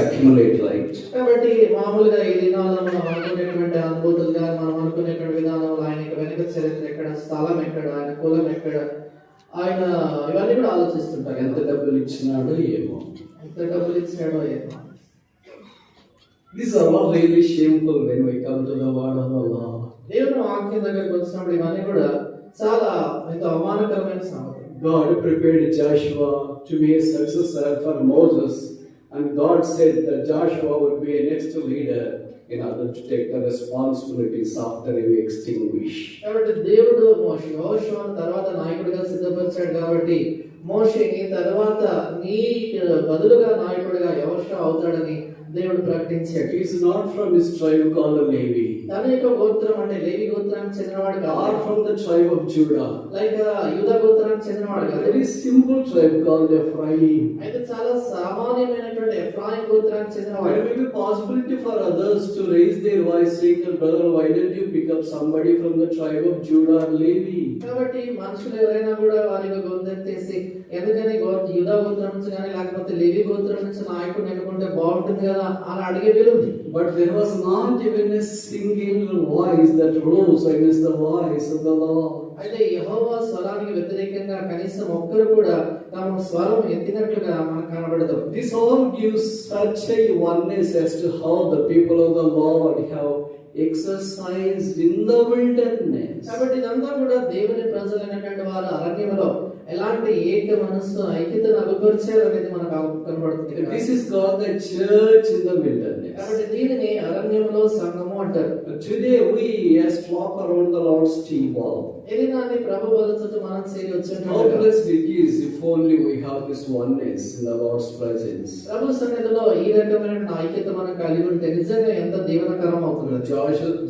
accumulate, right? కాబట్టి మామూలుగా ఈ దినాల్లో మనం అనుకునేటువంటి అనుభూతులుగా మనం అనుకునేటువంటి విధానంలో ఆయన వెనక చరిత్ర ఎక్కడ, స్థలం ఎక్కడ, ఆయన కులం ఎక్కడ, ఆయన ఇవన్నీ కూడా ఆలోచిస్తుంటారు. ఎంత డబ్బులు ఇచ్చినాడో ఏమో. ఎంత డబ్బులు ఇచ్చినాడో ఏమో. These are all really shameful when we come to the word of Allah. దేవుని వాక్యం దగ్గరికి వచ్చినప్పుడు ఇవన్నీ కూడా చాలా ఎంతో అవమానకరమైన సంగతి. God prepared Joshua to be a successor for Moses, and God said that Joshua would be a next leader in order to take the responsibilities after he extinguished. కాబట్టి దేవుడు యోషువను తర్వాత నాయకుడిగా సిద్ధపరిచాడు. కాబట్టి మోషేని తర్వాత నీ బదులుగా నాయకుడిగా యోషువ అవుతాడని దేవుడు ప్రకటించాడు. He is not from his tribe called Levi. తన యొక్క గోత్రం అంటే లేవి గోత్రానికి చెందినవాడు కాదు. Or from the tribe of Judah. Like యూదా గోత్రానికి చెందినవాడు కాదు. Very simple tribe called Ephraim. అయితే చాలా సామాన్యమైనటువంటి ఎఫ్రాయిం గోత్రానికి చెందినవాడు. There may be possibility for others to raise their voice saying, brother, why didn't you pick up somebody from the tribe of Judah or Levi? కాబట్టి మనుషులు ఎవరైనా కూడా వారికి గొంతెత్తేసి ఎందుకని యూదా గోత్రం నుంచి కానీ లేకపోతే లేవి గోత్రం నుంచి నాయకుడిని ఎన్నుకుంటే బాగుంటుంది కదా అని అడిగే వీలుంది. But there was not even a single voice that rose against the voice of the Lord. అయితే యెహోవా స్వరానికి వ్యతిరేకంగా కనీసం ఒక్కరు కూడా తమ స్వరం ఎత్తినట్లుగా మనకు కనబడదు. This all gives such a oneness as to how the people of the Lord have exercised in the wilderness. కాబట్టి ఇదంతా కూడా దేవుని ప్రజలైనటువంటి వారు అరణ్యంలో ఎలాంటి ఏక మనస్సు ఐక్యతను అభిపరిచారు అనేది మనకు కనబడుతుంది. This is called the church in the wilderness. కాబట్టి దీనిని అరణ్యంలో సంఘము అంటారు. Today we as flock around the Lord's table. ఎదినాన్ని ప్రభు బలచుట మనం చేరి How వచ్చేటప్పుడు blessed it is if only we have this oneness in the Lord's presence. ప్రభు సన్నిధిలో ఈ రకమైన ఐక్యత మనం కలిగి ఉంటే నిజంగా ఎంత దీవెనకరం అవుతుంది.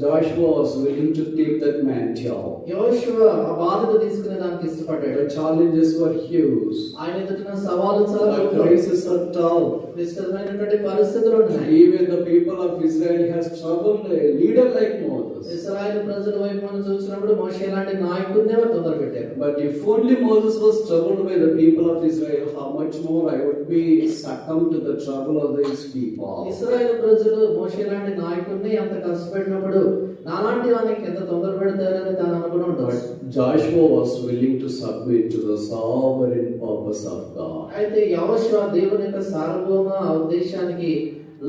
Joshua was willing to take that mantle. యోషువ ఆ బాధ్యత తీసుకునే దానికి ఇష్టపడ్డాడు. The challenges were huge. ఆయన ఎదుర్కొన్న సవాలు చాలా The crises are tough. క్లిష్టమైనటువంటి పరిస్థితులు ఉన్నాయి. Even the people of Israel has struggled a leader like Moses. ఇశ్రాయేలు ప్రజల వైపు మనం చూసినప్పుడు మోషే లాంటి నాయకుడినే తొందర పెట్టారు. But if only Moses was troubled by the people of Israel, how much more I would be succumbed to the trouble of these people. ఇశ్రాయేలు ప్రజలు మోషే లాంటి నాయకుడిని అంత కష్టపెట్టినప్పుడు నాలాంటి వానికి ఎంత తొందర పెడతారని తాను అనుకుని ఉంటాడు. Joshua was willing to submit to the sovereign purpose of God. అయితే యోషువ దేవుని యొక్క సార్వభౌమ ఉద్దేశానికి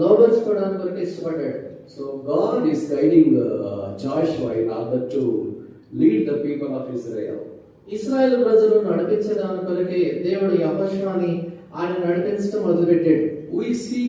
లోబర్చుకోవడానికి కొరకు ఇష్టపడ్డాడు. So God is guiding Joshua in order to lead the people of Israel. ఇశ్రాయేలు ప్రజలు నడిపించడానికి కొరకే దేవుడు యోషువని ఆయన నడిపించడం మొదలుపెట్టాడు. We see